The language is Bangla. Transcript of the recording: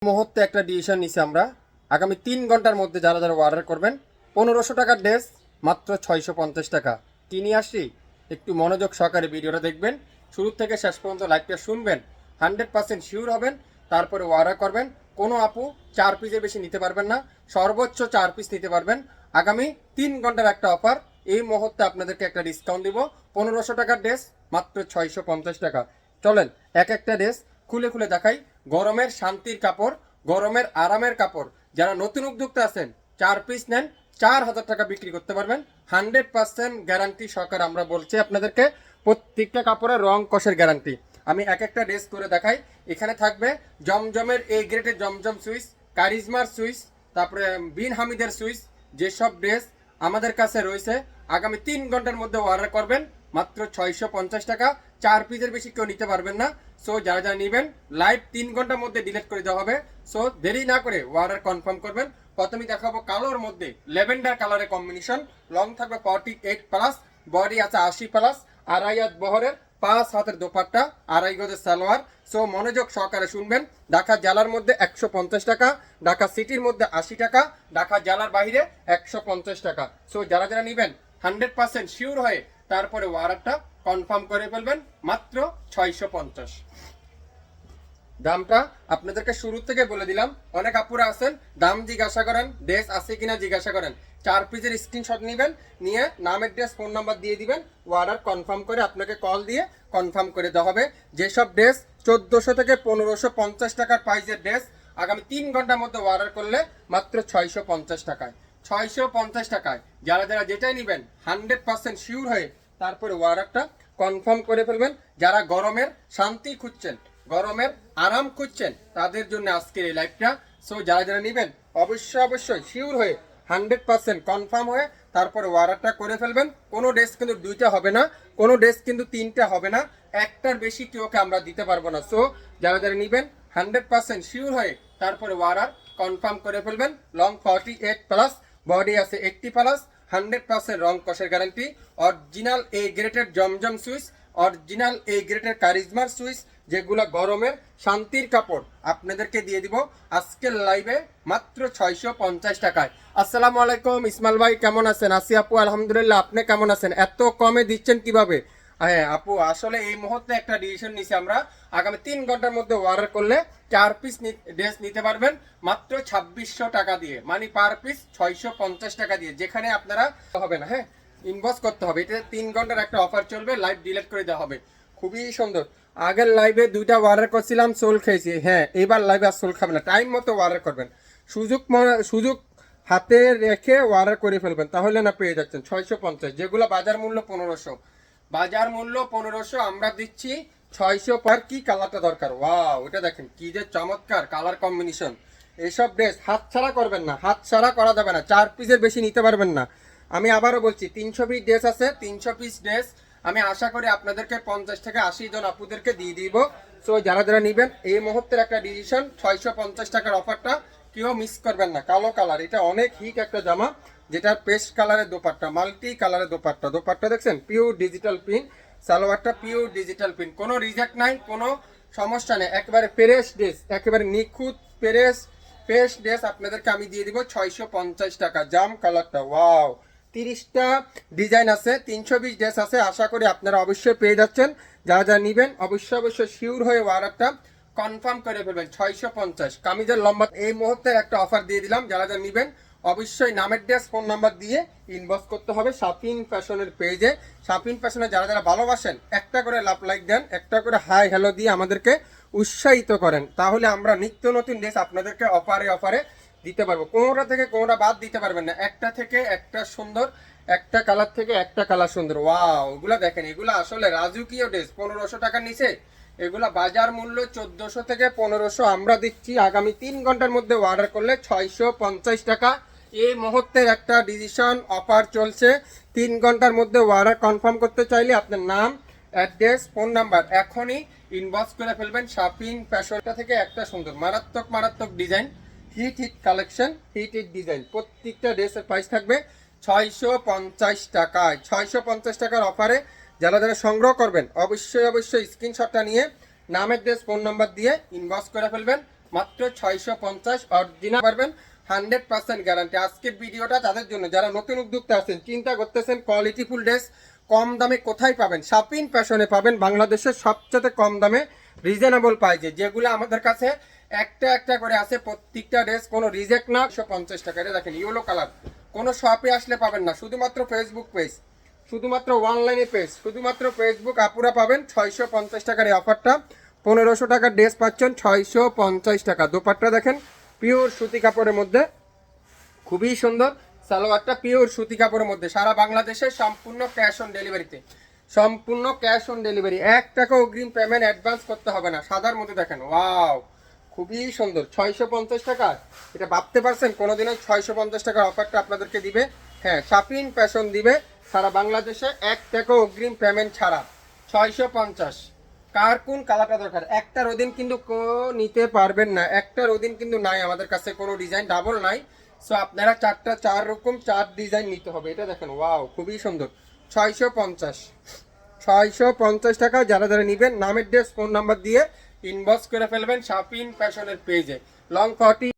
মুহূর্তে একটা ডিসিশন নিছি আমরা, আগামী 3 ঘন্টার মধ্যে যারা যারা অর্ডার করবেন 1500 টাকার ড্রেস মাত্র 650 টাকা কিনে আসি। একটু মনোযোগ সহকারে ভিডিওটা দেখবেন, শুরু থেকে শেষ পর্যন্ত লাইভটা শুনবেন, 100% শিওর হবেন, তারপরে অর্ডার করবেন। কোনো আপু 4 পিসের বেশি নিতে পারবেন না, সর্বোচ্চ 4 পিস নিতে পারবেন। আগামী 3 ঘন্টার একটা অফার, এই মুহূর্তে আপনাদেরকে একটা ডিসকাউন্ট দিব। 1500 টাকার ড্রেস মাত্র 650 টাকা। চলেন এক একটা ড্রেস খুলে খুলে দেখাই। গরমের শান্তির কাপড়, গরমের আরামের কাপড়। যারা নতুন উদ্যোক্তা আছেন 4 পিস নেন, 4000 টাকা বিক্রি করতে পারবেন। 100% গ্যারান্টি সহকারে আমরা বলছি আপনাদেরকে, প্রত্যেকটা কাপড়ের রং কষের গ্যারান্টি। আমি এক একটা ড্রেস করে দেখাই। এখানে থাকবে জমজমের এই গ্রেডের জমজম সুইচ, কারিজমার সুইচ, তারপরে বিন হামিদের সুইচ। যেসব ড্রেস আমাদের কাছে রয়েছে আগামী 3 ঘন্টার মধ্যে অর্ডার করবেন মাত্র 650 টাকা। 4 পিসের বেশি কেউ নিতে পারবেন না। সো যারা যারা নেবেন লাইভ 3 ঘন্টার মধ্যে ডিলিট করে দেওয়া হবে। সো দেরি না করে অর্ডার কনফার্ম করবেন। প্রথমেই দেখাবো কালোর মধ্যে ল্যাভেন্ডার কালারের কম্বিনেশন। লং থাকবে 48 প্লাস, বডি আছে 80 প্লাস, আড়াই হাত বহরের, 5 হাতের দোপাট্টা, আড়াই গজের সালোয়ার। সো মনোযোগ সহকারে শুনবেন। ঢাকা জেলার মধ্যে 150 টাকা, ঢাকা সিটির মধ্যে 80 টাকা, ঢাকা জেলার বাইরে 150 টাকা। সো যারা যারা নেবেন 100% শিওর হয়ে তারপরে অর্ডারটা কনফার্ম করে ফেলবেন মাত্র 650। দামটা আপনাদেরকে শুরু থেকে বলে দিলাম। অনেক আপুরা আছেন দাম জিজ্ঞাসা করেন, ড্রেস আছে কিনা জিজ্ঞাসা করেন। 4 পিসের স্ক্রিনশট নেবেন, নিয়ে নাম অ্যাড্রেস ফোন নাম্বার দিয়ে দিবেন। অর্ডার কনফার্ম করে আপনাকে কল দিয়ে কনফার্ম করে দেওয়া হবে। যেসব ড্রেস 1400 থেকে 1550 টাকার প্রাইসের ড্রেস আগামী 3 ঘন্টার মধ্যে অর্ডার করলে মাত্র 650 টাকায়। 650 টাকায় যারা যারা যেটাই নেবেন 100% শিওর হয়ে তারপরে অর্ডারটা কনফার্ম করে ফেলবেন। যারা গরমের শান্তি খুঁজছেন, গরমের আরাম খুঁজছেন, তাদের জন্য আজকের এই লাইভটা। সো যারা যারা নেবেন অবশ্যই শিওর হয়ে 100% কনফার্ম হয়ে তারপরে অর্ডারটা করে ফেলবেন। কোনো ড্রেস কিন্তু 2টা হবে না, কোনো ড্রেস কিন্তু 3টা হবে না, একটার বেশি কেউকে আমরা দিতে পারবো না। সো যারা যারা নেবেন 100% শিওর হয়ে তারপরে অর্ডার কনফার্ম করে ফেলবেন। লং 48 প্লাস, বডি আছে 80 প্লাস, 100% রং কষের গ্যারান্টি। অরিজিনাল এই গ্রেটের জমজম সুইচ, অরিজিনাল এই গ্রেটের কারিজমার সুইচ, যেগুলো গরমের শান্তির কাপড় আপনাদেরকে দিয়ে দিব আজকের লাইভে মাত্র 650 টাকায়। আসসালামু আলাইকুম ইসমাইল ভাই, কেমন আছেন? আসি আপু, আলহামদুলিল্লাহ। আপনি কেমন আছেন? এত কমে দিচ্ছেন কিভাবে? হ্যাঁ আপু, আসলে এই মুহূর্তে একটা ডিসিশন নিছি আমরা, আগামী 3 ঘন্টার মধ্যে অর্ডার করলে 4 পিস ড্রেস নিতে পারবেন মাত্র 2600 টাকা দিয়ে, মানে পার পিস 650 টাকা দিয়ে। যেখানে আপনারা হবে না, হ্যাঁ ইনভেস্ট করতে হবে। এটা 3 ঘন্টার একটা অফার চলবে, লাইভ ডিলিট করে দেওয়া হবে। খুবই সুন্দর। আগের লাইভে 2টা অর্ডার করছিলাম, সোল খেয়েছি। হ্যাঁ এবার লাইভে আর সোল খাবে না, টাইম মতো অর্ডার করবেন। সুযোগ হাতে রেখে অর্ডার করে ফেলবেন, তাহলে না পেয়ে যাচ্ছেন 650। যেগুলো বাজার মূল্য 1500, বাজার মূল্য 1500, আমরা দিচ্ছি 600 পার। কি কালারটা দরকার, ওয়াও এটা দেখেন কি যে চমৎকার কালার কম্বিনেশন। এইসব ড্রেস হাত ছাড়া করবেন না, হাত ছাড়া করা যাবে না। 4 পিসের বেশি নিতে পারবেন না। আমি আবারও বলছি 300 পিস ড্রেস আছে, 300 পিস ড্রেস আমি আশা করি আপনাদেরকে 50 থেকে 80 জন আপুদেরকে দিয়ে দিব। সো যারা যারা নেবেন এই মুহূর্তের একটা ডিসিশন, 650 টাকার অফারটা কেউ মিস করবেন না। কালো কালার, এটা অনেক হিট একটা জামা, যেটা পেস্ট কালারের দোপাট্টা, মাল্টি কালারের দোপাট্টা। দোপাট্টা দেখছেন পিওর ডিজিটাল প্রিন্ট, সালোয়ারটা পিওর ডিজিটাল প্রিন্ট, কোনো রিজেক্ট নাই, কোনো সমস্যা নেই। একেবারে ফ্রেশ ড্রেস, একেবারে নিখুঁত ফ্রেশ ড্রেস আপনাদেরকে আমি দিয়ে দিব 650 টাকা। জাম কালারটা, ওয়াও 30টা ডিজাইন আছে, 320 ড্রেস আছে। আশা করি আপনারা অবশ্যই পেয়ে যাচ্ছেন। যারা যারা নেবেন অবশ্যই শিওর হয়ে অর্ডারটা কনফার্ম করে ফেলবেন। 650 কামিজের লম্বা এই মুহূর্তে একটা অফার দিয়ে দিলাম। যারা যারা নেবেন অবশ্যই নামের ড্রেস ফোন নাম্বার দিয়ে ইনবক্স করতে হবে শাপিন ফ্যাশনের পেজে। শাপিন ফ্যাশনে যারা যারা ভালোবাসেন একটা করে লাইক দেন, একটা করে হাই হ্যালো দিয়ে আমাদেরকে উৎসাহিত করেন, তাহলে আমরা নিত্য নতুন ড্রেস আপনাদেরকে অফারে দিতে পারবো। কোনোটা থেকে কোনোটা বাদ দিতে পারবেন না। একটা থেকে একটা সুন্দর, একটা কালার থেকে একটা কালার সুন্দর। ওয়াও এগুলা দেখেন, এগুলা আসলে রাজুকীয় ড্রেস। 1500 টাকার নিচে এগুলা বাজার মূল্য 1400 থেকে 1500, আমরা দিচ্ছি আগামী 3 ঘন্টার মধ্যে অর্ডার করলে 650 টাকা। এই মুহূর্তের একটা ডিসিশন অফার চলছে। 3 ঘন্টার মধ্যে অর্ডার কনফার্ম করতে চাইলে আপনার নাম, অ্যাড্রেস, ফোন নাম্বার এখনই ইনবক্স করে ফেলবেন। শাপিন ফ্যাশনটা থেকে একটা সুন্দর মারাত্মক design, hit collection, hit design. প্রত্যেকটা ড্রেসের প্রাইস থাকবে 650 টাকায়। 650 টাকার অফারে যারা যারা সংগ্রহ করবেন অবশ্যই স্ক্রিনশটটা নিয়ে নাম অ্যাড্রেস ফোন নাম্বার দিয়ে ইনবক্স করে ফেলবেন। মাত্র 650 অরিজিনাল পারবেন, 100% গ্যারান্টি। আজকের ভিডিওটা তাদের জন্য যারা নতুন উদ্যোক্তা আছেন, চিন্তা করতেছেন কোয়ালিটিফুল ড্রেস কম দামে কোথায় পাবেন। শাপিন ফ্যাশনে পাবেন বাংলাদেশের সবচেয়ে কম দামে রিজনেবল প্রাইসে, যেগুলো আমাদের কাছে একটা একটা করে আছে। প্রত্যেকটা ড্রেস কোনো রিজেক্ট না। 150 টাকা। এটা দেখেন ইয়েলো কালার, কোনো শপে আসলে পাবেন না, শুধুমাত্র ফেসবুক পেজ, শুধুমাত্র অনলাইনে পেজ, শুধুমাত্র ফেসবুক আপুরা পাবেন 650 টাকার এই অফারটা। 1500 টাকার ড্রেস পাচ্ছেন 650 টাকা। দোপাট্টা দেখেন পিওর সুতি কাপড়ের মধ্যে, খুবই সুন্দর। সালোয়ারটা পিওর সুতি কাপড়ের মধ্যে, সারা বাংলাদেশে সম্পূর্ণ ক্যাশ অন ডেলিভারিতে, সম্পূর্ণ ক্যাশ অন ডেলিভারি। 1 টাকা অগ্রিম পেমেন্ট অ্যাডভান্স করতে হবে না। সাদার মধ্যে দেখেন, ওয়াও খুবই সুন্দর। 650 টাকা, এটা ভাবতে পারছেন কোনোদিনও 650 টাকার অফারটা আপনাদেরকে দিবে? হ্যাঁ, শাপিন ফ্যাশন দিবে সারা বাংলাদেশে 1 টাকা অগ্রিম পেমেন্ট ছাড়া। 650। কার কোন কালারটা দরকার? একটার অধীন কিন্তু নিতে পারবেন না, একটার অধীন কিন্তু নাই আমাদের কাছে, কোনো ডিজাইন ডাবল নাই। সো আপনারা 4 রকম 4 ডিজাইন নিতে হবে। এটা দেখেন, ওয়াও খুবই সুন্দর। 650, 650 টাকা। যারা যারা নেবেন নামের ড্রেস ফোন নাম্বার দিয়ে ইনবক্স করে ফেলবেন শাপিন ফ্যাশনের পেজে। লং 40